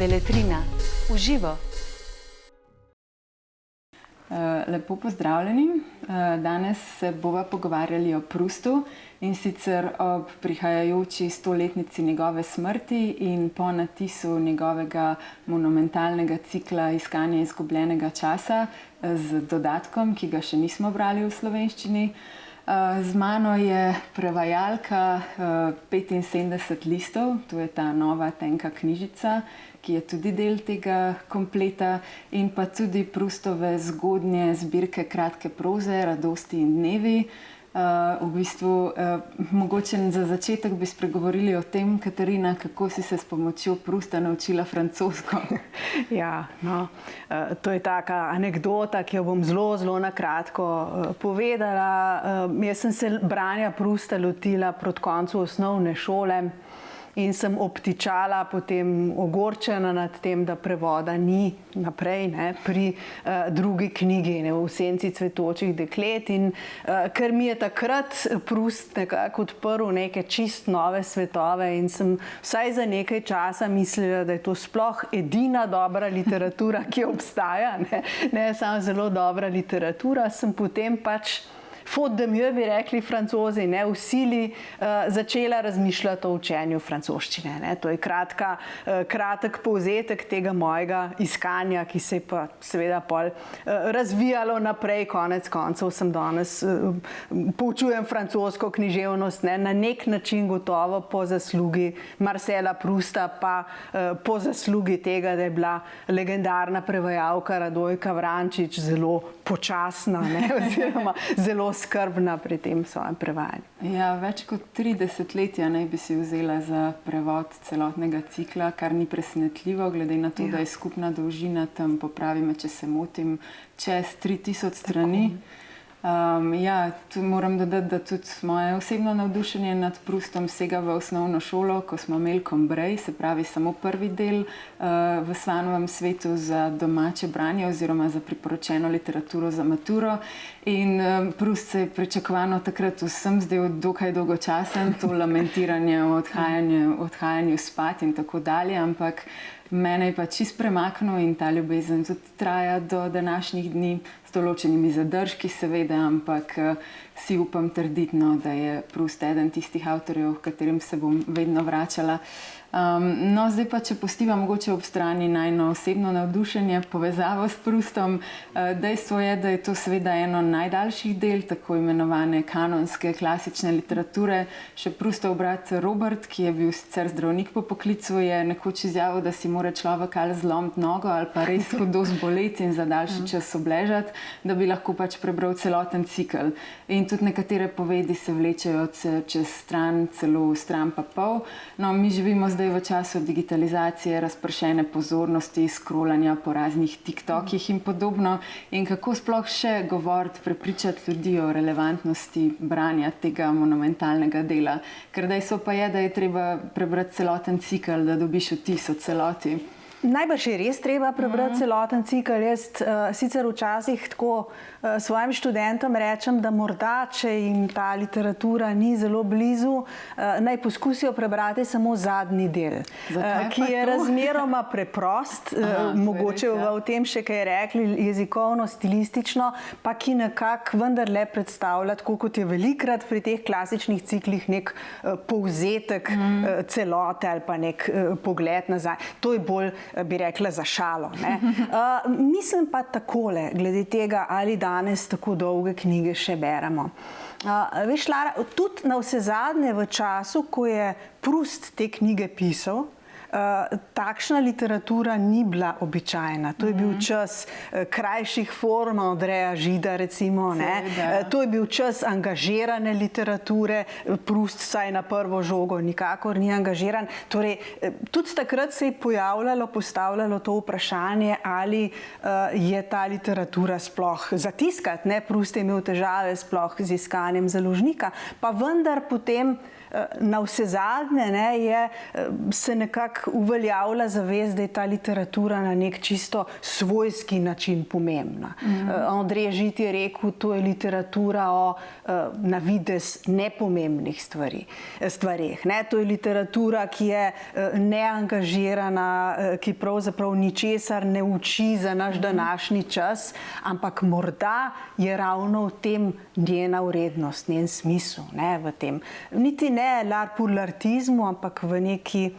Beletrina v živo. Lepo pozdravljeni. Danes se bova pogovarjali o Proustu, in sicer ob prihajajoči 100-letnici njegove smrti in po natisu njegovega monumentalnega cikla Iskanje izgubljenega časa z dodatkom, ki ga še nismo brali v slovenščini. Z mano je prevajalka 75 listov, to je ta nova tenka knjižica, ki je tudi del tega kompleta, in pa tudi Proustove zgodnje zbirke kratke proze Radosti in dnevi. Mogoče za začetek bi spregovorili o tem, Katarina, kako si se s pomočjo Prousta naučila francosko. Ja, no, to je taka anekdota, ki jo bom zelo na kratko povedala. Jaz sem se branja Prousta lotila proti koncu osnovne šole in sem obtičala potem ogorčena nad tem, da prevoda ni naprej pri drugi knjigi, V senci cvetočih deklet. In ker mi je takrat Proust nekako odprl neke čist nove svetove in sem vsaj za nekaj časa mislila, da je to sploh edina dobra literatura, ki obstaja, ne samo zelo dobra literatura, sem potem pač faute de mieux, bi rekli Francozi, v sili začela razmišljati o učenju francoščine. To je kratek povzetek tega mojega iskanja, ki se je pa seveda pol razvijalo naprej. Konec koncev sem danes poučujem francosko književnost, na nek način gotovo po zaslugi Marcela Prousta, pa po zaslugi tega, da je bila legendarna prevajalka Radojka Vrančič zelo počasna, oziroma zelo skrbna pri tem svojem prevajanju. Ja, več kot 30 letja naj bi si vzela za prevod celotnega cikla, kar ni presenetljivo, glede na to, da je skupna dolžina tam, popravi me, če se motim, čez 3000 strani. Tu moram dodati, da tudi moje osebno navdušenje nad Proustom sega v osnovno šolo, ko smo imeli Combray, se pravi samo prvi del v Svanovem svetu za domače branje oziroma za priporočeno literaturo za maturo. In Proust se je pričakovano takrat vsem zdel dokaj dolgočasen, to lamentiranje o odhajanju spat in tako dalje, ampak mene je pa čist premaknil in ta ljubezen tudi traja do današnjih dni, s določenimi zadržki seveda, ampak si upam trditi, da je Proust eden tistih avtorjev, v katerim se bom vedno vračala. Zdaj pa, če pustiva mogoče ob strani najno osebno navdušenje, povezavo s Proustom, dejstvo je, da je to seveda eno najdaljših del tako imenovane kanonske klasične literature. Še Proustov brat Robert, ki je bil sicer zdravnik po poklicu, je nekoč izjavil, da si mora človek ali zlomiti nogo ali pa res hudo zboleti in za daljši čas obležati, da bi lahko pač prebral celoten cikel. In tudi nekatere povedi se vlečejo čez stran, celo stran pa pol. Mi živimo zdaj v času digitalizacije, razpršene pozornosti, scrollanja po raznih TikTokih in podobno. In kako sploh še govoriti, prepričati ljudi o relevantnosti branja tega monumentalnega dela? Ker dejstvo pa je, da je treba prebrati celoten cikel, da dobiš vtis o celoti. Najbrž je res treba prebrati celoten cikel. Jaz sicer včasih tako svojim študentom rečem, da morda, če jim ta literatura ni zelo blizu, naj poskusijo prebrati samo zadnji del, ki je razmeroma preprost, mogoče o tem še kaj rekli, jezikovno, stilistično, pa ki nekako vendarle predstavlja, tako kot je velikrat pri teh klasičnih ciklih, nek povzetek celote ali pa nek pogled nazaj. To je bolj, bi rekla, za šalo. Mislim pa takole, glede tega, ali danes tako dolge knjige še beremo. Veš, Lara, tudi navsezadnje v času, ko je Proust te knjige pisal, takšna literatura ni bila običajna. To je bil čas krajših form Andreja Žida, recimo. To je bil čas angažirane literature. Proust vsaj na prvo žogo nikakor ni angažiran. Torej, tudi takrat se je postavljalo to vprašanje, ali je ta literatura sploh zatiskati. Proust je imel težave sploh z iskanjem založnika, pa vendar potem na vse zadnje se nekako uveljavlja zavest, da je ta literatura na nek čisto svojski način pomembna. Andrej Žid je rekel, to je literatura o na videz nepomembnih stvareh. To je literatura, ki je neangažirana, ki pravzaprav ničesar ne uči za naš današnji čas, ampak morda je ravno v tem njena vrednost, njen smisel. V tem. Niti ne l'art pour l'artizmu, ampak v neki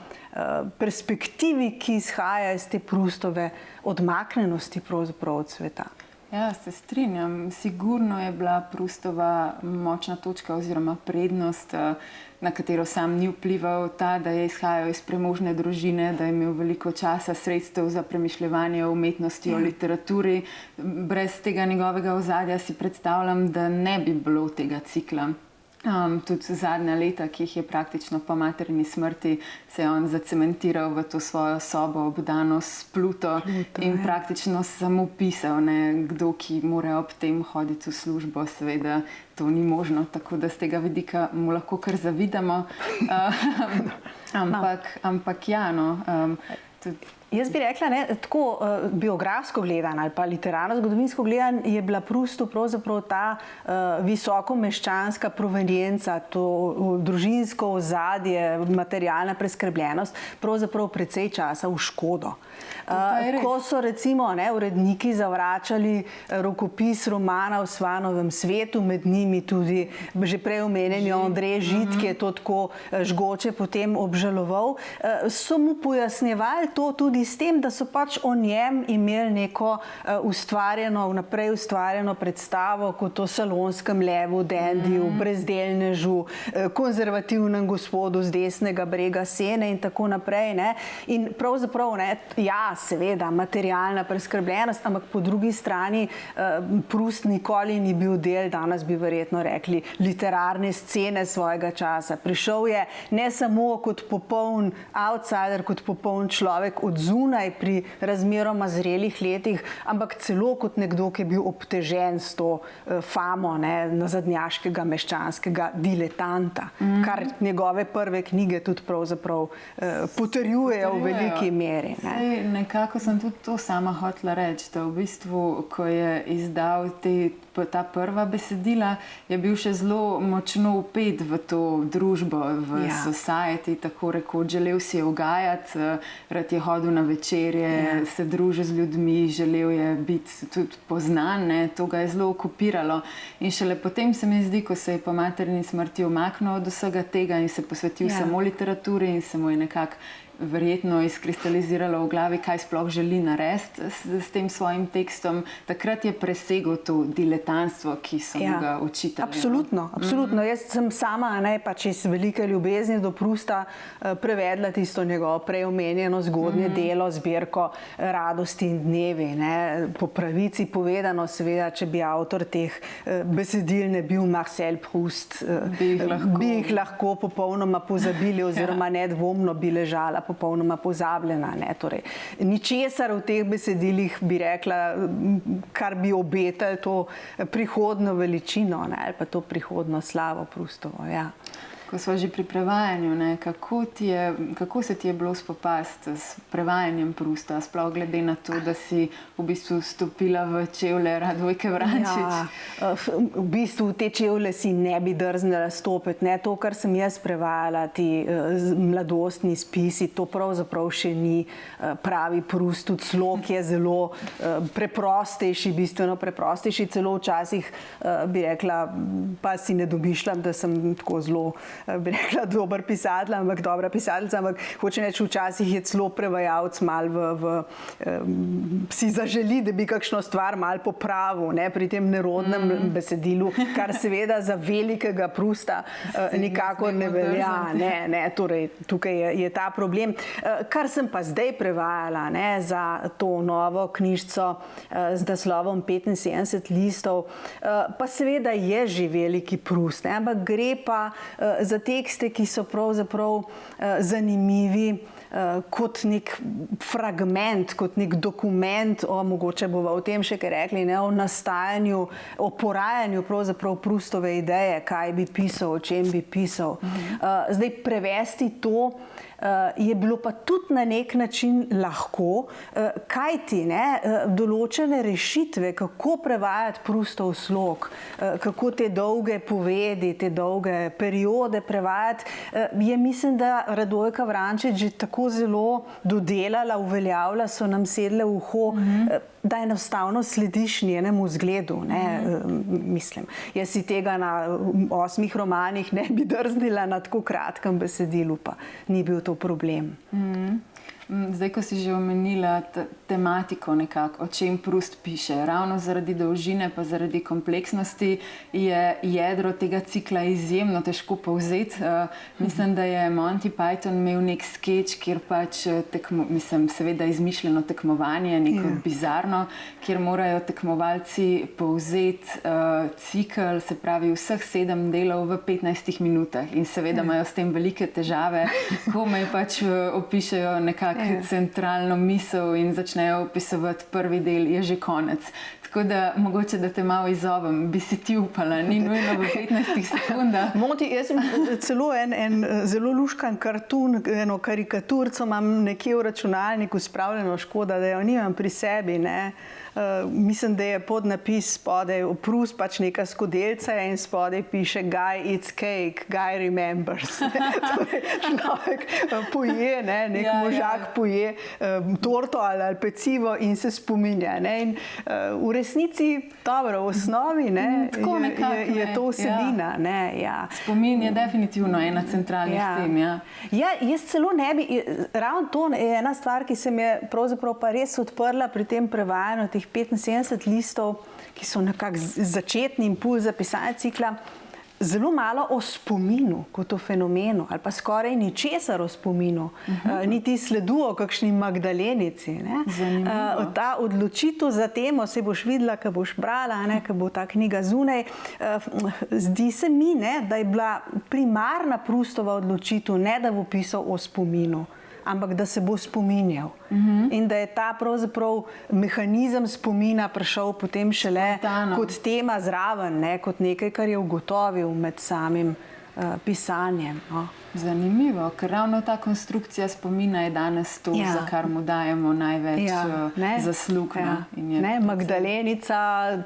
perspektivi, ki izhaja iz te Proustove odmaknjenosti pravzaprav od sveta. Ja, se strinjam. Sigurno je bila Proustova močna točka oziroma prednost, na katero sam ni vplival, ta, da je izhajal iz premožne družine, da je imel veliko časa, sredstev za premišljevanje o umetnosti, o literaturi. Brez tega njegovega ozadja si predstavljam, da ne bi bilo tega cikla. Tudi zadnja leta, ki jih je praktično po materini smrti, se je on zacementiral v to svojo sobo, obdano s Pluto in praktično samo pisal, kdo, ki mora ob tem hoditi v službo, seveda to ni možno, tako da z tega vidika mu lahko kar zavidamo. Ampak ja, Jaz bi rekla, tako biografsko gledan ali pa literarno-zgodovinsko gledan je bila Proustu pravzaprav ta visokomeščanska provenienca, to družinsko ozadje, materialna preskrbljenost, pravzaprav precej časa v škodo. Ko so recimo uredniki zavračali rokopis romana o Svanovem svetu, med njimi tudi že prej omenjeni Andrej Žid, ki je to tako žgoče potem obžaloval, so mu pojasnjevali to tudi s tem, da so pač o njem imeli neko vnaprej ustvarjeno predstavo kot o salonskem levu, dandiju, brezdelnežu, konzervativnem gospodu z desnega brega Sene in tako naprej. In pravzaprav, ja, seveda, materialna preskrbljenost, ampak po drugi strani Proust nikoli ni bil del, danes bi verjetno rekli, literarne scene svojega časa. Prišel je ne samo kot popoln outsider, kot popoln človek od zunaj pri razmeroma zrelih letih, ampak celo kot nekdo, ki je bil obtežen s to famo nazadnjaškega meščanskega diletanta, kar njegove prve knjige tudi pravzaprav potrjujejo v veliki meri. Nekako sem tudi to sama hotela reči, da v bistvu, ko je izdal ta prva besedila, je bil še zelo močno vpet v to družbo, v society, tako rekoč. Želel si je ugajati, rad je hodil na večerje, se družil z ljudmi, želel je biti tudi poznan, to ga je zelo okupiralo. In šele potem se mi zdi, ko se je po materini smrti umaknil od vsega tega in se posvetil samo literaturi in se mu je nekako verjetno izkristaliziralo v glavi, kaj sploh želi narediti s tem svojim tekstom. Takrat je presegel to diletantstvo, ki so mu ga očitali. Absolutno. Jaz sem sama pač iz velike ljubezni do Prousta prevedla tisto njegovo prej omenjeno zgodnje delo, zbirko Radosti in dnevi. Po pravici povedano, seveda, če bi avtor teh besedil ne bil Marcel Proust, bi jih lahko popolnoma pozabili oziroma nedvomno bi ležala popolnoma pozabljena. Torej, ničesar v teh besedilih bi rekla, kar bi obetali to prihodno veličino ali pa to prihodno slavo Proustovo. Ko smo že pri prevajanju, kako se ti je bilo spopasti s prevajanjem Prousta, sploh glede na to, da si v bistvu stopila v čevlje Radojke Vrančič? V bistvu te čevlje si ne bi drznila stopiti. To, kar sem jaz prevajala, ti mladostni spisi, to pravzaprav še ni pravi Proust. Tudi slog je zelo preprostejši, bistveno preprostejši. Celo včasih bi rekla, pa si ne domišljam, da sem tako zelo bi rekla dober pisatelj, ampak dobra pisateljica, ampak hočem reči, včasih je celo prevajalec malo si zaželi, da bi kakšno stvar malo popravil pri tem nerodnem besedilu, kar seveda za velikega Prousta nikakor ne velja. Torej, tukaj je ta problem. Kar sem pa zdaj prevajala za to novo knjižico z naslovom 75 listov, pa seveda je že veliki Proust, ampak gre pa za tekste, ki so pravzaprav zanimivi kot nek fragment, kot nek dokument, mogoče bova o tem še kaj rekli, ne, o nastajanju, o porajanju pravzaprav Proustove ideje, kaj bi pisal, o čem bi pisal. Zdaj prevesti to je bilo pa tudi na nek način lahko, kajti določene rešitve, kako prevajati Proustov slog, kako te dolge povedi, te dolge periode prevajati, je mislim, da Radojka Vrančič že tako zelo dodelala, uveljavila, so nam sedle v uho, da enostavno slediš njenemu zgledu, mislim. Jaz si tega na 8 romanih ne bi drznila, na tako kratkem besedilu pa ni bil to problem. Zdaj, ko si že omenila tematiko nekako, o čem Proust piše, ravno zaradi dolžine pa zaradi kompleksnosti je jedro tega cikla izjemno težko povzeti. Mislim, da je Monty Python imel nek skeč, kjer pač seveda izmišljeno tekmovanje, neko bizarno, kjer morajo tekmovalci povzeti cikl, se pravi vseh 7 delov v 15 minutah in seveda imajo s tem velike težave, komaj pač opišejo nekako centralno misel in začnejo opisovati prvi del, je že konec. Tako da, mogoče, da te malo izzovem, bi si ti upala, ni nujno v 15 sekundah. Monty, jaz sem celo en zelo luškan kartun, eno karikaturco imam nekje v računalniku spravljeno, škoda, da jo nimam pri sebi, mislim, da je podnapis spodaj Proust pač neka skodelca in spodaj piše Guy eats cake, Guy remembers. Torej, človek poje, nek možak poje torto ali pecivo in se spominja. In v resnici, dobro, v osnovi je to vsebina. Spomin je definitivno ena centralnih tem. Jaz celo ne bi, ravno to je ena stvar, ki se mi je pravzaprav pa res odprla pri tem prevajanju teh 75 listov, ki so nekako začetni impulz za pisanje cikla, zelo malo o spominu kot o fenomenu, ali pa skoraj ničesar o spominu, niti sledu o kakšni Magdalenici. Ta odločitev za temo, se boš videla, ko boš brala, ko bo ta knjiga zunaj, zdi se mi, da je bila primarna Proustova odločitev, ne da bo pisal o spominu, ampak da se bo spominjal. In da je ta pravzaprav mehanizem spomina prišel potem šele kot tema zraven, kot nekaj, kar je ugotovil med samim pisanjem. Zanimivo, ker ravno ta konstrukcija spomina je danes to, za kar mu dajemo največ zaslug. Magdalenica,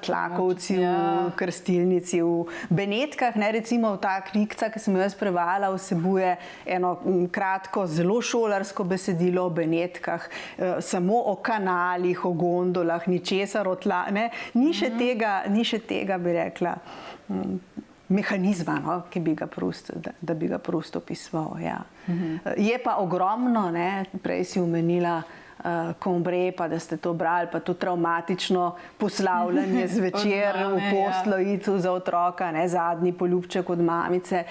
tlakovci v krstilnici, v Benetkah, recimo ta knjigca, ki sem jo jaz prevala, vsebuje eno kratko, zelo šolarsko besedilo o Benetkah, samo o kanalih, o gondolah, ničesar o tla, ni še tega, bi rekla, mehanizma, da bi ga Proust opisoval. Je pa ogromno, prej si omenila Combray, pa da ste to brali, pa to travmatično poslavljanje zvečer v poslo iti za otroka, zadnji poljubček od mamice.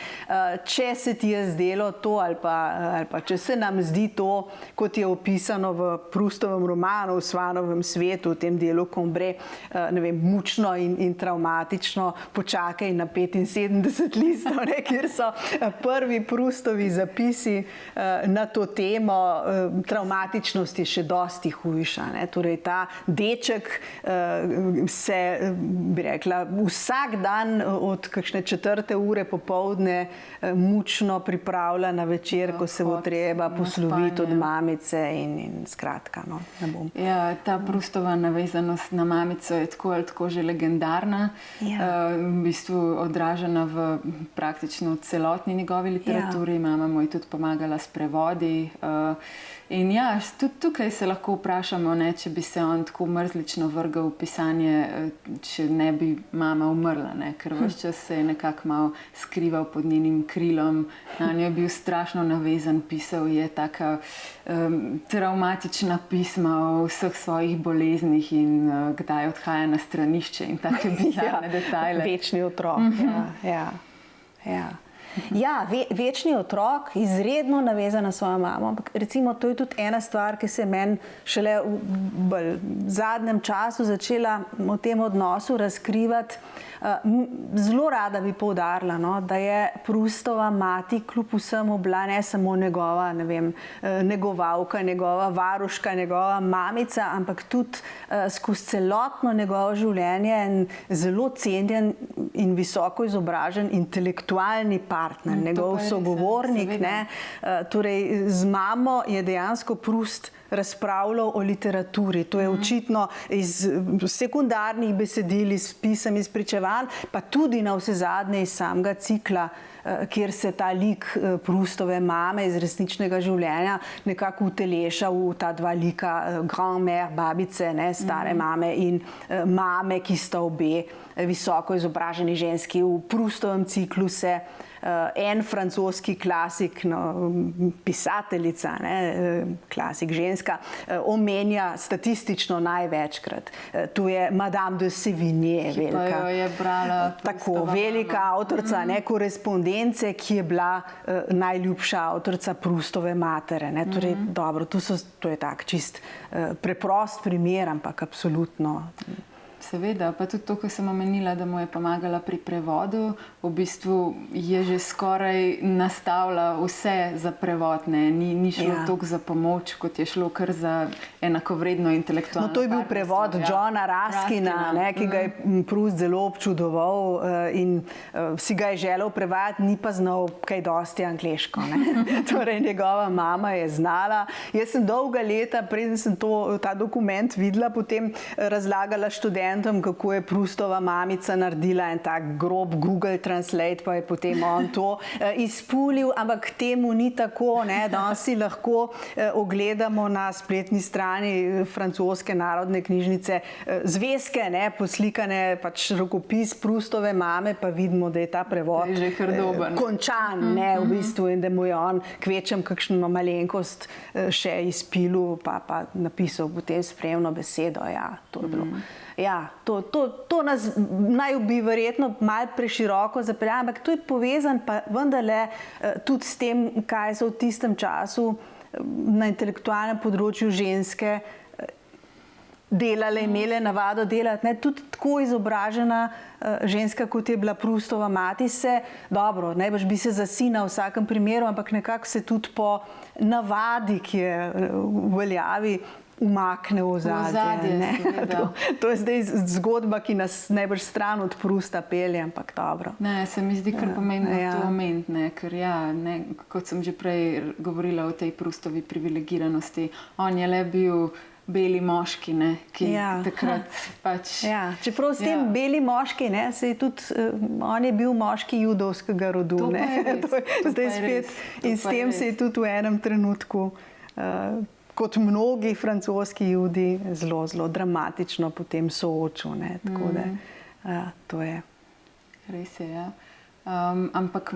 Če se ti je zdelo to, ali pa če se nam zdi to, kot je opisano v Proustovem romanu, v Svanovem svetu, v tem delu Combray, mučno in travmatično, počakaj na 75 listov, kjer so prvi Proustovi zapisi na to temo, travmatičnost je še dosti hujša. Torej, ta deček se, bi rekla, vsak dan od kakšne 4. ure popoldne mučno pripravlja na večer, ko se bo treba posloviti od mamice in skratka, ne bom. Ta Proustova navezanost na mamico je tako ali tako že legendarna, v bistvu odražena v praktično celotni njegovi literaturi. Mama mu je tudi pomagala s prevodi. In tudi tukaj se lahko vprašamo, če bi se on tako mrzlično vrgel v pisanje, če ne bi mama umrla, ker ves čas se je nekako malo skrival pod njenim krilom, na njo je bil strašno navezan, pisal je taka travmatična pisma o vseh svojih boleznih in kdaj odhaja na stranišče in take bizarne detajle. Večni otrok, Ja, večni otrok, izredno navezan na svojo mamo. Ampak recimo, to je tudi ena stvar, ki se je meni šele v zadnjem času začela v tem odnosu razkrivati. Zelo rada bi poudarila, no, da je Proustova mati kljub vsemu bila ne samo njegova, ne vem, negovalka, njegova varuška, njegova mamica, ampak tudi skozi celotno njegovo življenje en zelo cenjen in visoko izobražen intelektualni partner, njegov sogovornik. Torej, z mamo je dejansko Proust razpravljal o literaturi. To je očitno iz sekundarnih besedil, iz pisem, iz pričevanj, pa tudi na vse zadnje iz samega cikla, kjer se ta lik Proustove mame iz resničnega življenja nekako uteleša v ta dva lika grand-mère, babice, stare mame in mame, ki sta obe visoko izobraženi ženski. V Proustovem ciklu se en francoski klasik, pisateljica, klasik ženska, omenja statistično največkrat. To je Madame de Sévigné, velika. Ki pa jo je brala tako, velika avtorica korespondence, ki je bila najljubša avtorica Proustove matere. Torej, dobro, to je tak čist preprost primer, ampak absolutno. Seveda, pa tudi to, ko sem omenila, da mu je pomagala pri prevodu, v bistvu je že skoraj nastavila vse za prevod, ni šlo toliko za pomoč, kot je šlo kar za enakovredno intelektualno. No, to je bil prevod Johna Ruskina, ki ga je Proust zelo občudoval in si ga je želel prevajati, ni pa znal kaj dosti angleško. Torej, njegova mama je znala. Jaz sem dolga leta, preden sem ta dokument videla, potem razlagala študentom, kako je Proustova mamica naredila en tak grob Google Translate, pa je potem on to izpulil, ampak temu ni tako. Danes si lahko ogledamo na spletni strani francoske narodne knjižnice zvezke, poslikane pač rokopis Proustove mame, pa vidimo, da je ta prevod končan, v bistvu, in da mu je on kvečem kakšno malenkost še izpilil, pa napisal potem spremno besedo. Ja, to je bilo. Ja, to nas naj bi verjetno malo preširoko zapeljalo, ampak to je povezan pa vendarle tudi s tem, kaj so v tistem času na intelektualnem področju ženske delale, imele navado delati. Tudi tako izobražena ženska, kot je bila Proustova mati, dobro, najbrž bi se za sina v vsakem primeru, ampak nekako se tudi po navadi, ki je v veljavi, umakne v ozadje. To je zdaj zgodba, ki nas najbrž stran od Prousta pelje, ampak dobro. Se mi zdi kar pomembno to omeniti, ker kot sem že prej govorila o tej Proustovi privilegiranosti, on je le bil beli moški, ki takrat pač... Čeprav s tem beli moški, on je bil moški judovskega rodu. Zdaj spet in s tem se je tudi v enem trenutku kot mnogi francoski judi zelo, zelo dramatično potem soočil. Tako da to je. Res je, ja. Ampak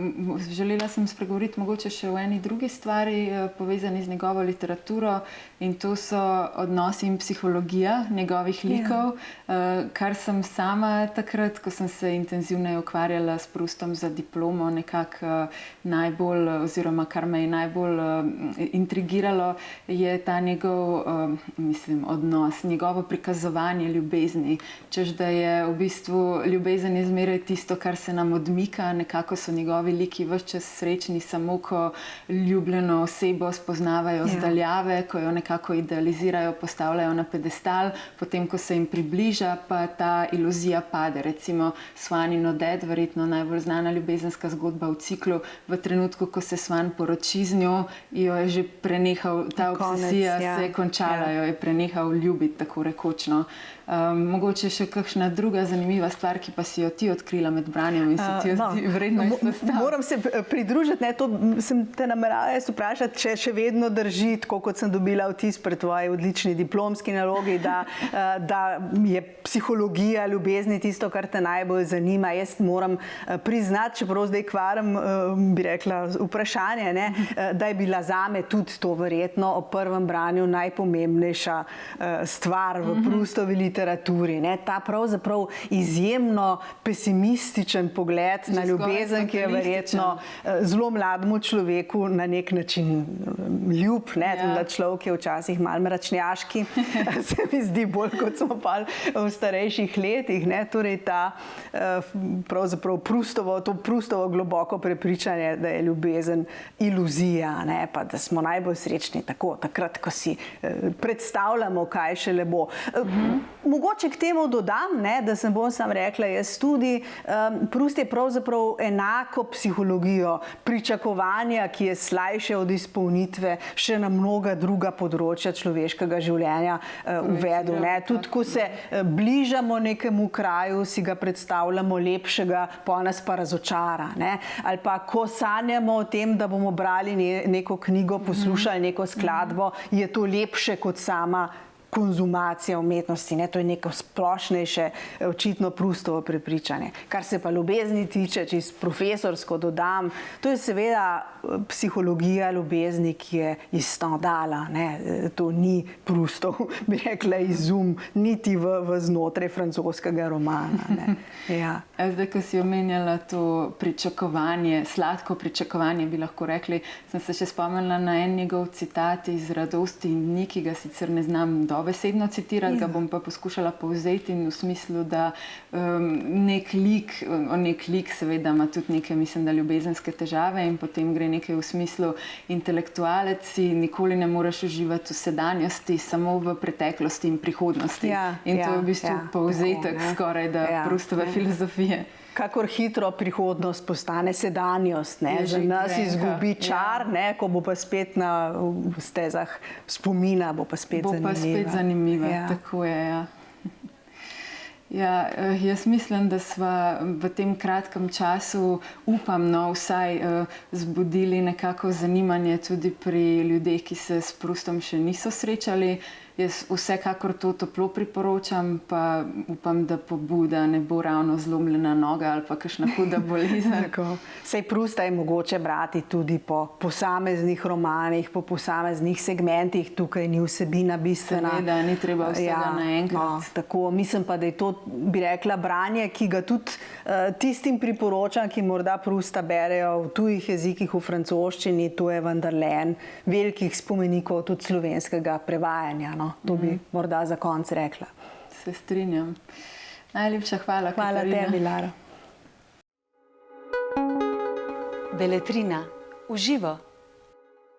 želela sem spregovoriti mogoče še o eni drugi stvari povezani z njegovo literaturo, in to so odnosi in psihologija njegovih likov, kar sem sama takrat, ko sem se intenzivneje ukvarjala s Proustom za diplomo, nekako najbolj, oziroma kar me je najbolj intrigiralo, je ta njegov odnos, njegovo prikazovanje ljubezni, češ da je v bistvu ljubezen je zmeraj tisto, kar se nam odmika. Nekako so njegovi liki ves čas srečni, samo ko ljubljeno osebo spoznavajo z daljave, ko jo nekako idealizirajo, postavljajo na pedestal, potem, ko se jim približa, pa ta iluzija pade. Recimo Swan in Odette, verjetno najbolj znana ljubezenska zgodba v ciklu, v trenutku, ko se Swan poroči z njo, jo je že prenehal, ta obsesija se je končala, jo je prenehal ljubiti, tako rekočno. Mogoče še kakšna druga zanimiva stvar, ki pa si jo ti odkrila med branjem in se ti jo zdi vredno izpostaviti. Moram se pridružiti, to sem te namerala vprašati, če še vedno drži, tako kot sem dobila vtis pri tvoji odlični diplomski nalogi, da je psihologija ljubezni tisto, kar te najbolj zanima. Jaz moram priznati, čeprav zdaj kvarim, bi rekla, vprašanje, da je bila zame tudi to verjetno ob prvem branju najpomembnejša stvar v Proustovi literaturi. Ta pravzaprav izjemno pesimističen pogled na ljubezen. ljubezen, ki je verjetno zelo mlademu človeku na nek način ljub, ne, da človek je včasih malo mračnjaški, se mi zdi bolj, kot smo pa v starejših letih, ne, torej ta pravzaprav Proustovo globoko prepričanje, da je ljubezen iluzija, ne, pa da smo najbolj srečni tako, takrat, ko si predstavljamo, kaj šele bo. Mogoče k temu dodam, ne, da sem bom sam rekla, jaz tudi, Proust je pravzaprav enako psihologijo pričakovanja, ki je slajše od izpolnitve, še na mnoga druga področja človeškega življenja uvedel. Ne. Tudi, ko se bližamo nekemu kraju, si ga predstavljamo lepšega, pa nas pa razočara. Ne. Ali pa, ko sanjamo o tem, da bomo brali neko knjigo, poslušali neko skladbo, je to lepše kot sama konzumacija umetnosti, ne, to je neko splošnejše, očitno Proustovo prepričanje. Kar se pa ljubezni tiče, čisto profesorsko dodam, to je seveda psihologija ljubezni, ki je iz Stendhala, ne, to ni Proustov, bi rekla, izum, niti v znotraj francoskega romana, ne. Ja. Zdaj, ko si omenjala to pričakovanje, sladko pričakovanje, bi lahko rekli, sem se še spomnila na en njegov citat iz Radosti in dni, ki ga sicer ne znam dobesedno citirati, ga bom pa poskušala povzeti in v smislu, da nek lik seveda ima tudi neke, mislim, da ljubezenske težave in potem gre nekaj v smislu intelektualec si nikoli ne moreš uživati v sedanjosti, samo v preteklosti in prihodnosti. In to je v bistvu povzetek skoraj da Proustove filozofije. Kakor hitro prihodnost postane sedanjost, ne, za nas izgubi čar, ne, ko bo pa spet na stezah spomina, bo pa spet zanimiva. Bo pa spet zanimiva, tako je, ja. Ja, jaz mislim, da sva v tem kratkem času, upam, no, vsaj zbudili nekako zanimanje tudi pri ljudeh, ki se s Proustom še niso srečali. Jaz vsekakor to toplo priporočam, pa upam, da pobuda ne bo ravno zlomljena noga ali pa kakšna huda bolezen. Sej Prousta je mogoče brati tudi po posameznih romanih, po posameznih segmentih, tukaj ni vsebina bistvena. Seveda, ni treba vsega naenkrat. No, tako, mislim pa, da je to, bi rekla, branje, ki ga tudi tistim priporočam, ki morda Prousta berejo v tujih jezikih, v francoščini, to je vendarle en velikih spomenikov tudi slovenskega prevajanja. No. To bi morda za konec rekla. Se strinjam. Najlepša hvala, Katarina. Hvala tebi, Lara. Beletrina. V živo.